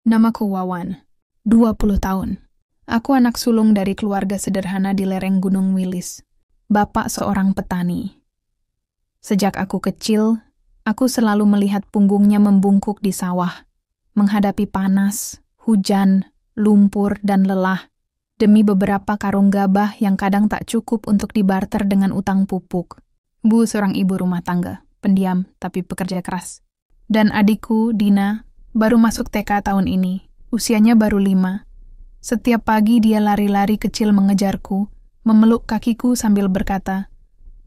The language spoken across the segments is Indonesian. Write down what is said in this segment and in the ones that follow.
Namaku Wawan, 20 tahun. Aku anak sulung dari keluarga sederhana di lereng Gunung Wilis. Bapak seorang petani. Sejak aku kecil, aku selalu melihat punggungnya membungkuk di sawah, menghadapi panas, hujan, lumpur, dan lelah, demi beberapa karung gabah yang kadang tak cukup untuk dibarter dengan utang pupuk. Bu seorang ibu rumah tangga, pendiam tapi pekerja keras. Dan adikku, Dina, baru masuk TK tahun ini, usianya baru 5. Setiap pagi dia lari-lari kecil mengejarku, memeluk kakiku sambil berkata,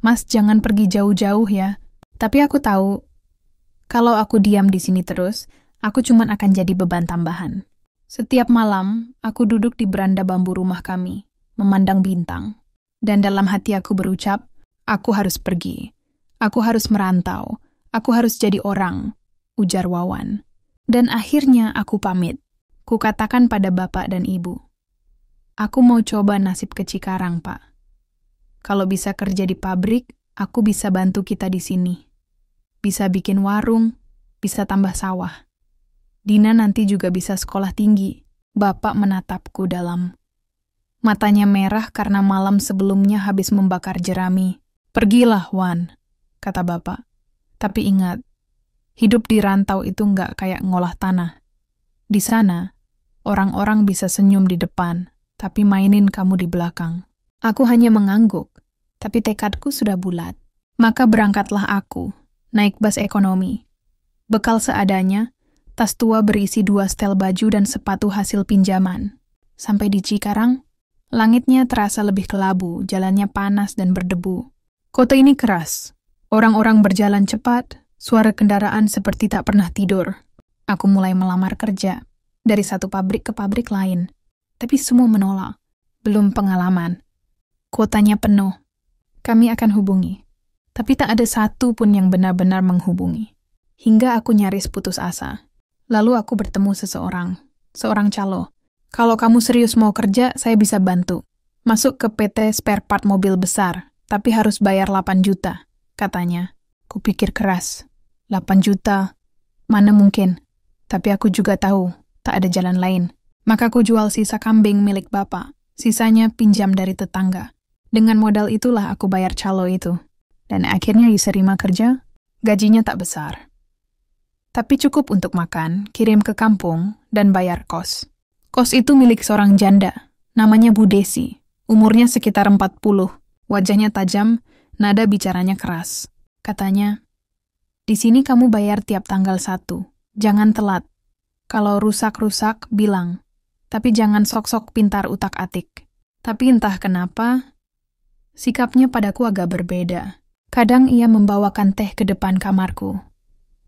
"Mas, jangan pergi jauh-jauh ya." Tapi aku tahu, kalau aku diam di sini terus, aku cuma akan jadi beban tambahan. Setiap malam, aku duduk di beranda bambu rumah kami, memandang bintang. Dan dalam hati aku berucap, aku harus pergi. Aku harus merantau. Aku harus jadi orang, ujar Wawan. Dan akhirnya aku pamit. Kukatakan pada bapak dan ibu, aku mau coba nasib ke Cikarang, Pak. Kalau bisa kerja di pabrik, aku bisa bantu kita di sini. Bisa bikin warung, bisa tambah sawah. Dina nanti juga bisa sekolah tinggi. Bapak menatapku dalam. Matanya merah karena malam sebelumnya habis membakar jerami. "Pergilah, Wan," kata bapak. "Tapi ingat, hidup di rantau itu nggak kayak ngolah tanah. Di sana, orang-orang bisa senyum di depan, tapi mainin kamu di belakang." Aku hanya mengangguk, tapi tekadku sudah bulat. Maka berangkatlah aku, naik bus ekonomi. Bekal seadanya, tas tua berisi 2 setel baju dan sepatu hasil pinjaman. Sampai di Cikarang, langitnya terasa lebih kelabu, jalannya panas dan berdebu. Kota ini keras. Orang-orang berjalan cepat, suara kendaraan seperti tak pernah tidur. Aku mulai melamar kerja, dari satu pabrik ke pabrik lain. Tapi semua menolak. Belum pengalaman. Kuotanya penuh. Kami akan hubungi. Tapi tak ada satu pun yang benar-benar menghubungi. Hingga aku nyaris putus asa. Lalu aku bertemu seorang calo. "Kalau kamu serius mau kerja, saya bisa bantu. Masuk ke PT spare part mobil besar, tapi harus bayar 8 juta, katanya. Kupikir keras. 8 juta? Mana mungkin? Tapi aku juga tahu, tak ada jalan lain. Maka aku jual sisa kambing milik bapak. Sisanya pinjam dari tetangga. Dengan modal itulah aku bayar calo itu. Dan akhirnya diserima kerja, gajinya tak besar. Tapi cukup untuk makan, kirim ke kampung, dan bayar kos. Kos itu milik seorang janda, namanya Bu Desi. Umurnya sekitar 40, wajahnya tajam, nada bicaranya keras. Katanya, "Di sini kamu bayar tiap tanggal 1, jangan telat. Kalau rusak-rusak, bilang. Tapi jangan sok-sok pintar utak-atik." Tapi entah kenapa, sikapnya padaku agak berbeda. Kadang ia membawakan teh ke depan kamarku.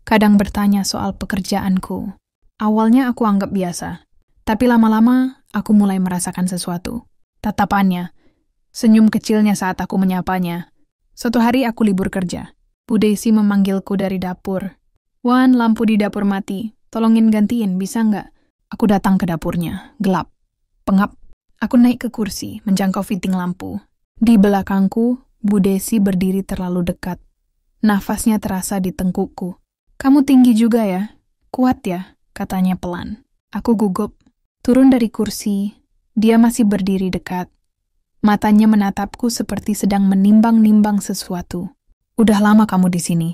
Kadang bertanya soal pekerjaanku. Awalnya aku anggap biasa. Tapi lama-lama, aku mulai merasakan sesuatu. Tatapannya, senyum kecilnya saat aku menyapanya. Suatu hari aku libur kerja. Bu Desi memanggilku dari dapur. "Wan, lampu di dapur mati. Tolongin gantiin, bisa nggak?" Aku datang ke dapurnya. Gelap. Pengap. Aku naik ke kursi, menjangkau fitting lampu. Di belakangku, Bu Desi berdiri terlalu dekat. Nafasnya terasa di tengkukku. "Kamu tinggi juga ya? Kuat ya?" katanya pelan. Aku gugup. Turun dari kursi, dia masih berdiri dekat. Matanya menatapku seperti sedang menimbang-nimbang sesuatu. "Udah lama kamu di sini.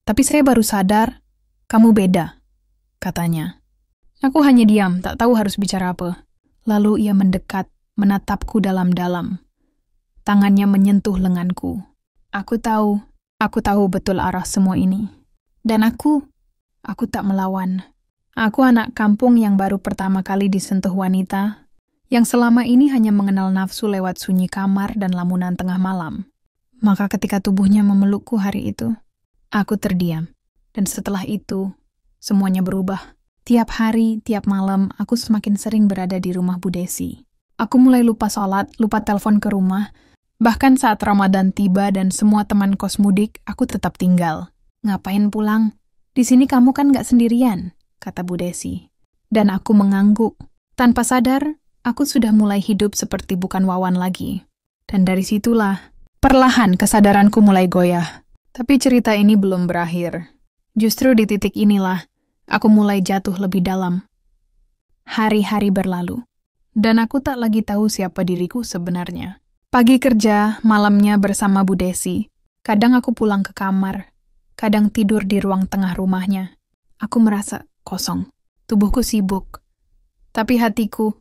Tapi saya baru sadar, kamu beda," katanya. Aku hanya diam, tak tahu harus bicara apa. Lalu ia mendekat, menatapku dalam-dalam. Tangannya menyentuh lenganku. Aku tahu betul arah semua ini. Dan aku tak melawan. Aku anak kampung yang baru pertama kali disentuh wanita, yang selama ini hanya mengenal nafsu lewat sunyi kamar dan lamunan tengah malam. Maka ketika tubuhnya memelukku hari itu, aku terdiam. Dan setelah itu, semuanya berubah. Tiap hari, tiap malam, aku semakin sering berada di rumah Bu Desi. Aku mulai lupa sholat, lupa telepon ke rumah. Bahkan saat Ramadan tiba dan semua teman kos mudik, aku tetap tinggal. "Ngapain pulang? Di sini kamu kan nggak sendirian," kata Bu Desi. Dan aku mengangguk. Tanpa sadar, aku sudah mulai hidup seperti bukan Wawan lagi. Dan dari situlah, perlahan kesadaranku mulai goyah. Tapi cerita ini belum berakhir. Justru di titik inilah, aku mulai jatuh lebih dalam. Hari-hari berlalu, dan aku tak lagi tahu siapa diriku sebenarnya. Pagi kerja, malamnya bersama Bu Desi. Kadang aku pulang ke kamar, kadang tidur di ruang tengah rumahnya. Aku merasa kosong, tubuhku sibuk, tapi hatiku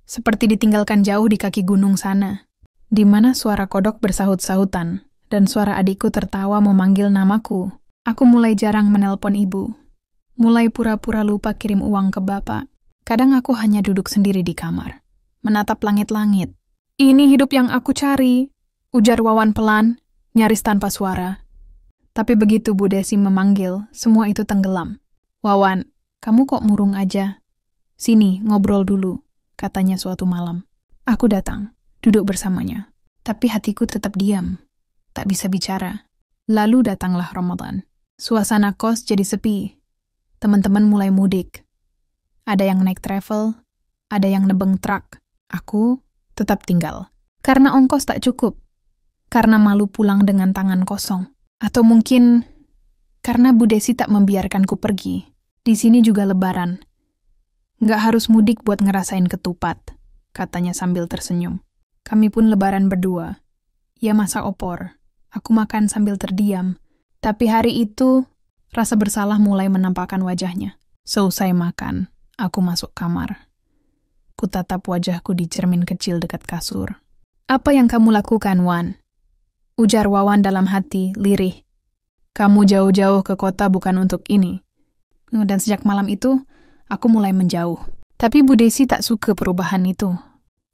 seperti ditinggalkan jauh di kaki gunung sana, di mana suara kodok bersahut-sahutan dan suara adikku tertawa memanggil namaku. Aku mulai jarang menelpon ibu, mulai pura-pura lupa kirim uang ke bapak. Kadang aku hanya duduk sendiri di kamar, menatap langit-langit. Ini hidup yang aku cari, ujar Wawan pelan, nyaris tanpa suara. Tapi begitu Bu Desi memanggil, semua itu tenggelam. Wawan, kamu kok murung aja? Sini, ngobrol dulu, katanya suatu malam. Aku datang, duduk bersamanya. Tapi hatiku tetap diam, tak bisa bicara. Lalu datanglah Ramadan. Suasana kos jadi sepi. Teman-teman mulai mudik. Ada yang naik travel, ada yang nebeng truk. Aku tetap tinggal. Karena ongkos tak cukup. Karena malu pulang dengan tangan kosong. Atau mungkin karena Bu Desi tak membiarkanku pergi. Di sini juga lebaran. Nggak harus mudik buat ngerasain ketupat, katanya sambil tersenyum. Kami pun lebaran berdua. Ya masak opor. Aku makan sambil terdiam. Tapi hari itu, rasa bersalah mulai menampakkan wajahnya. Selesai makan, aku masuk kamar. Kutatap wajahku di cermin kecil dekat kasur. Apa yang kamu lakukan, Wan? Ujar Wawan dalam hati, lirih. Kamu jauh-jauh ke kota bukan untuk ini. Dan sejak malam itu, aku mulai menjauh. Tapi Bu Desi tak suka perubahan itu.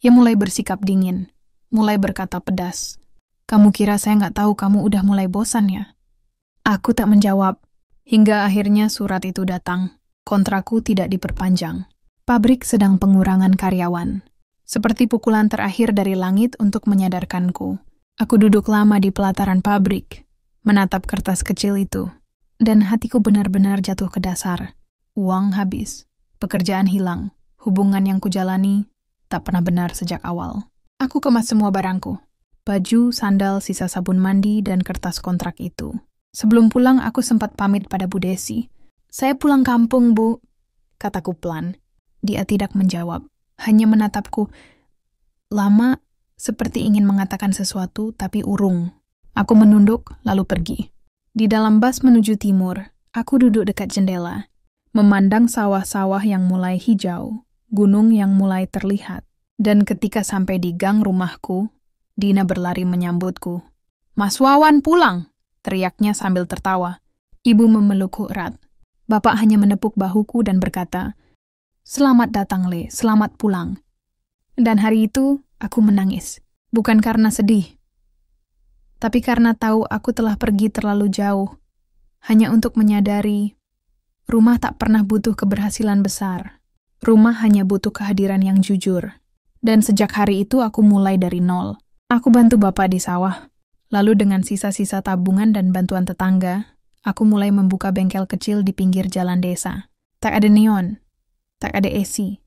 Ia mulai bersikap dingin, mulai berkata pedas. Kamu kira saya nggak tahu kamu udah mulai bosan ya? Aku tak menjawab. Hingga akhirnya surat itu datang. Kontrakku tidak diperpanjang. Pabrik sedang pengurangan karyawan. Seperti pukulan terakhir dari langit untuk menyadarkanku. Aku duduk lama di pelataran pabrik, menatap kertas kecil itu. Dan hatiku benar-benar jatuh ke dasar. Uang habis, pekerjaan hilang, hubungan yang kujalani tak pernah benar sejak awal. Aku kemas semua barangku. Baju, sandal, sisa sabun mandi, dan kertas kontrak itu. Sebelum pulang, aku sempat pamit pada Bu Desi. Saya pulang kampung, Bu, kataku pelan. Dia tidak menjawab, hanya menatapku. Lama, seperti ingin mengatakan sesuatu, tapi urung. Aku menunduk, lalu pergi. Di dalam bus menuju timur, aku duduk dekat jendela, memandang sawah-sawah yang mulai hijau, gunung yang mulai terlihat. Dan ketika sampai di gang rumahku, Dina berlari menyambutku. Mas Wawan pulang, teriaknya sambil tertawa. Ibu memelukku erat. Bapak hanya menepuk bahuku dan berkata, Selamat datang, Le, selamat pulang. Dan hari itu, aku menangis. Bukan karena sedih, tapi karena tahu aku telah pergi terlalu jauh. Hanya untuk menyadari, rumah tak pernah butuh keberhasilan besar. Rumah hanya butuh kehadiran yang jujur. Dan sejak hari itu aku mulai dari nol. Aku bantu bapak di sawah. Lalu dengan sisa-sisa tabungan dan bantuan tetangga, aku mulai membuka bengkel kecil di pinggir jalan desa. Tak ada neon, tak ada AC,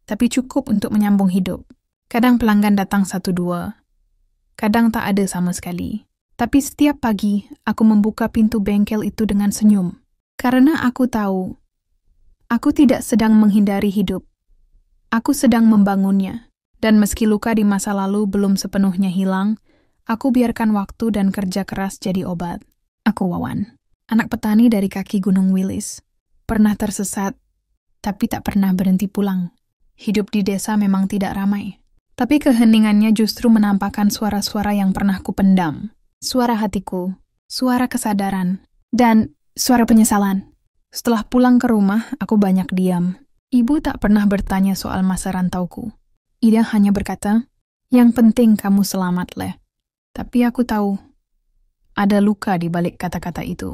tapi cukup untuk menyambung hidup. Kadang pelanggan datang 1-2, kadang tak ada sama sekali. Tapi setiap pagi, aku membuka pintu bengkel itu dengan senyum. Karena aku tahu, aku tidak sedang menghindari hidup. Aku sedang membangunnya. Dan meski luka di masa lalu belum sepenuhnya hilang, aku biarkan waktu dan kerja keras jadi obat. Aku Wawan, anak petani dari kaki Gunung Wilis. Pernah tersesat, tapi tak pernah berhenti pulang. Hidup di desa memang tidak ramai. Tapi keheningannya justru menampakkan suara-suara yang pernah kupendam. Suara hatiku, suara kesadaran, dan suara penyesalan. Setelah pulang ke rumah, aku banyak diam. Ibu tak pernah bertanya soal masa rantauku. Ida hanya berkata, yang penting kamu selamat, Le. Tapi aku tahu, ada luka di balik kata-kata itu.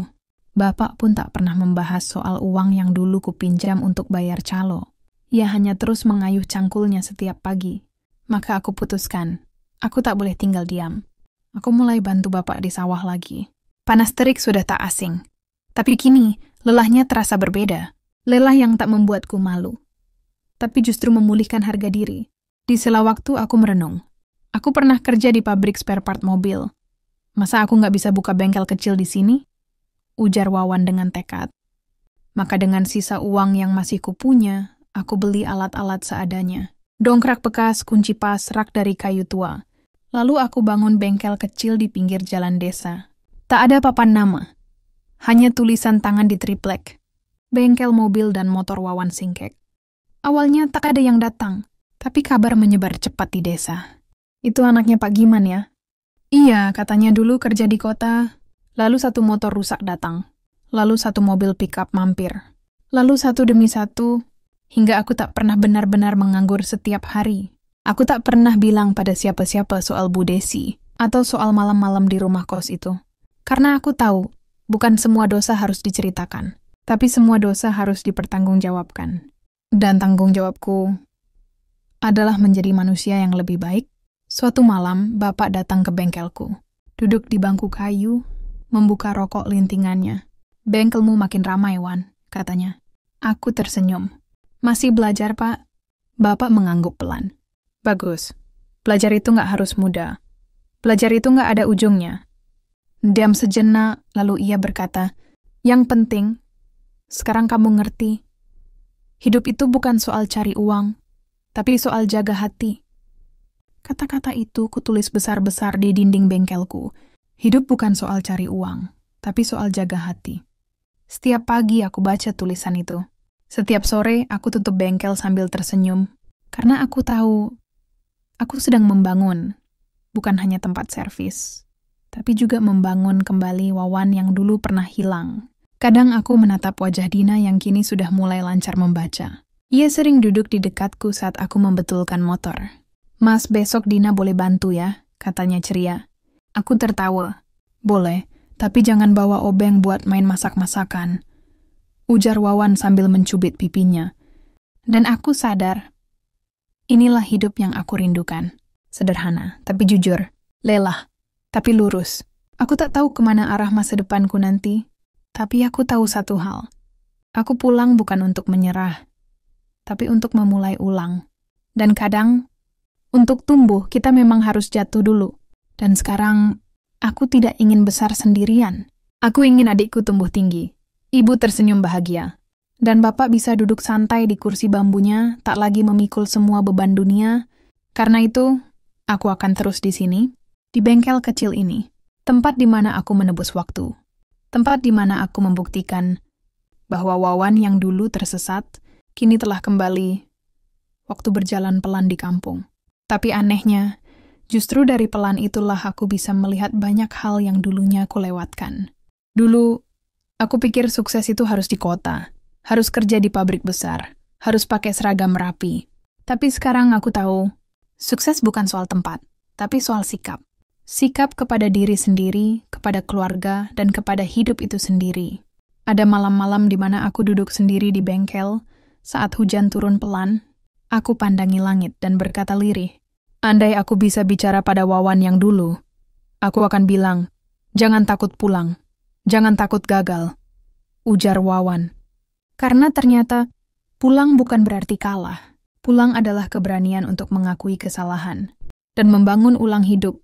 Bapak pun tak pernah membahas soal uang yang dulu kupinjam untuk bayar calo. Ia hanya terus mengayuh cangkulnya setiap pagi. Maka aku putuskan, aku tak boleh tinggal diam. Aku mulai bantu bapak di sawah lagi. Panas terik sudah tak asing. Tapi kini, lelahnya terasa berbeda. Lelah yang tak membuatku malu. Tapi justru memulihkan harga diri. Di sela waktu aku merenung. Aku pernah kerja di pabrik spare part mobil. Masa aku nggak bisa buka bengkel kecil di sini? Ujar Wawan dengan tekad. Maka dengan sisa uang yang masih kupunya, Aku beli alat-alat seadanya. Dongkrak bekas, kunci pas, rak dari kayu tua. Lalu aku bangun bengkel kecil di pinggir jalan desa. Tak ada papan nama. Hanya tulisan tangan di triplek. Bengkel mobil dan motor Wawan Singkek. Awalnya tak ada yang datang, tapi kabar menyebar cepat di desa. Itu anaknya Pak Giman ya? Iya, katanya dulu kerja di kota. Lalu satu motor rusak datang. Lalu satu mobil pickup mampir. Lalu satu demi satu, hingga aku tak pernah benar-benar menganggur setiap hari. Aku tak pernah bilang pada siapa-siapa soal Bu Desi atau soal malam-malam di rumah kos itu. Karena aku tahu, bukan semua dosa harus diceritakan, tapi semua dosa harus dipertanggungjawabkan. Dan tanggung jawabku adalah menjadi manusia yang lebih baik. Suatu malam, Bapak datang ke bengkelku. Duduk di bangku kayu, membuka rokok lintingannya. "Bengkelmu makin ramai, Wan," katanya. Aku tersenyum. "Masih belajar, Pak?" Bapak mengangguk pelan. "Bagus. Belajar itu nggak harus mudah. Belajar itu nggak ada ujungnya." Diam sejenak, lalu ia berkata, "Yang penting, sekarang kamu ngerti. Hidup itu bukan soal cari uang, tapi soal jaga hati." Kata-kata itu kutulis besar-besar di dinding bengkelku. Hidup bukan soal cari uang, tapi soal jaga hati. Setiap pagi aku baca tulisan itu. Setiap sore aku tutup bengkel sambil tersenyum, karena aku tahu aku sedang membangun, bukan hanya tempat servis, tapi juga membangun kembali Wawan yang dulu pernah hilang. Kadang aku menatap wajah Dina yang kini sudah mulai lancar membaca. Ia sering duduk di dekatku saat aku membetulkan motor. "Mas, besok Dina boleh bantu ya," katanya ceria. Aku tertawa. "Boleh, tapi jangan bawa obeng buat main masak-masakan," ujar Wawan sambil mencubit pipinya. Dan aku sadar, inilah hidup yang aku rindukan. Sederhana, tapi jujur. Lelah, tapi lurus. Aku tak tahu kemana arah masa depanku nanti, tapi aku tahu satu hal. Aku pulang bukan untuk menyerah, tapi untuk memulai ulang. Dan kadang, untuk tumbuh kita memang harus jatuh dulu. Dan sekarang, aku tidak ingin besar sendirian. Aku ingin adikku tumbuh tinggi. Ibu tersenyum bahagia. Dan Bapak bisa duduk santai di kursi bambunya, tak lagi memikul semua beban dunia. Karena itu, aku akan terus di sini, di bengkel kecil ini. Tempat di mana aku menebus waktu. Tempat di mana aku membuktikan bahwa Wawan yang dulu tersesat, kini telah kembali. Waktu berjalan pelan di kampung. Tapi anehnya, justru dari pelan itulah aku bisa melihat banyak hal yang dulunya aku lewatkan. Dulu, aku pikir sukses itu harus di kota, harus kerja di pabrik besar, harus pakai seragam rapi. Tapi sekarang aku tahu, sukses bukan soal tempat, tapi soal sikap. Sikap kepada diri sendiri, kepada keluarga, dan kepada hidup itu sendiri. Ada malam-malam di mana aku duduk sendiri di bengkel, saat hujan turun pelan, aku pandangi langit dan berkata lirih, andai aku bisa bicara pada Wawan yang dulu, aku akan bilang, jangan takut pulang, jangan takut gagal, ujar Wawan. Karena ternyata, pulang bukan berarti kalah. Pulang adalah keberanian untuk mengakui kesalahan, dan membangun ulang hidup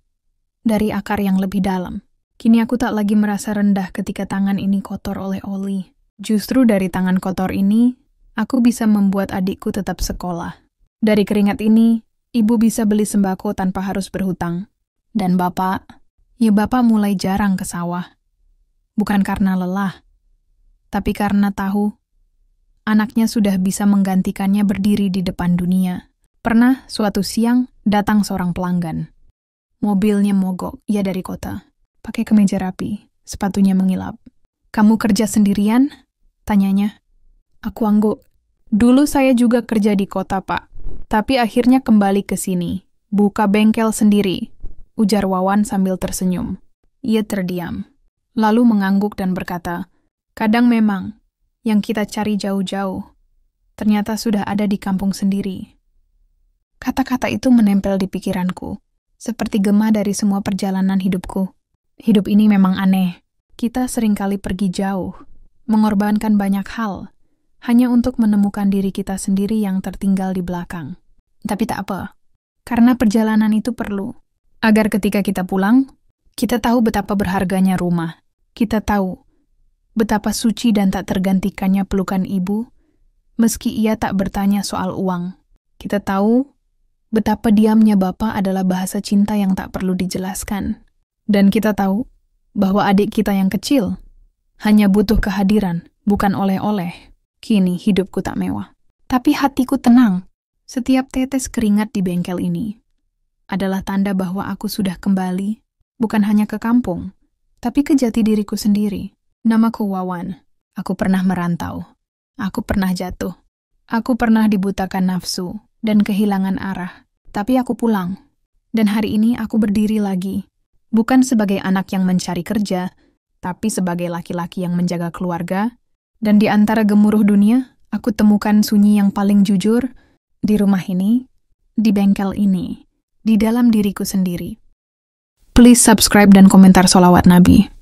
dari akar yang lebih dalam. Kini aku tak lagi merasa rendah ketika tangan ini kotor oleh oli. Justru dari tangan kotor ini, aku bisa membuat adikku tetap sekolah. Dari keringat ini, ibu bisa beli sembako tanpa harus berhutang. Dan bapak mulai jarang ke sawah. Bukan karena lelah, tapi karena tahu anaknya sudah bisa menggantikannya berdiri di depan dunia. Pernah suatu siang datang seorang pelanggan. Mobilnya mogok, ia dari kota. Pakai kemeja rapi, sepatunya mengilap. "Kamu kerja sendirian?" tanyanya. Aku angguk. "Dulu saya juga kerja di kota, Pak. Tapi akhirnya kembali ke sini. Buka bengkel sendiri," ujar Wawan sambil tersenyum. Ia terdiam, lalu mengangguk dan berkata, "Kadang memang, yang kita cari jauh-jauh, ternyata sudah ada di kampung sendiri." Kata-kata itu menempel di pikiranku, seperti gema dari semua perjalanan hidupku. Hidup ini memang aneh. Kita seringkali pergi jauh, mengorbankan banyak hal, hanya untuk menemukan diri kita sendiri yang tertinggal di belakang. Tapi tak apa, karena perjalanan itu perlu. Agar ketika kita pulang, kita tahu betapa berharganya rumah. Kita tahu betapa suci dan tak tergantikannya pelukan ibu, meski ia tak bertanya soal uang. Kita tahu betapa diamnya Bapa adalah bahasa cinta yang tak perlu dijelaskan. Dan kita tahu bahwa adik kita yang kecil hanya butuh kehadiran, bukan oleh-oleh. Kini hidupku tak mewah. Tapi hatiku tenang. Setiap tetes keringat di bengkel ini adalah tanda bahwa aku sudah kembali, bukan hanya ke kampung, tapi ke jati diriku sendiri. Namaku Wawan. Aku pernah merantau. Aku pernah jatuh. Aku pernah dibutakan nafsu dan kehilangan arah. Tapi aku pulang. Dan hari ini aku berdiri lagi. Bukan sebagai anak yang mencari kerja, tapi sebagai laki-laki yang menjaga keluarga. Dan di antara gemuruh dunia, aku temukan sunyi yang paling jujur di rumah ini, di bengkel ini, di dalam diriku sendiri. Please subscribe dan komentar sholawat Nabi.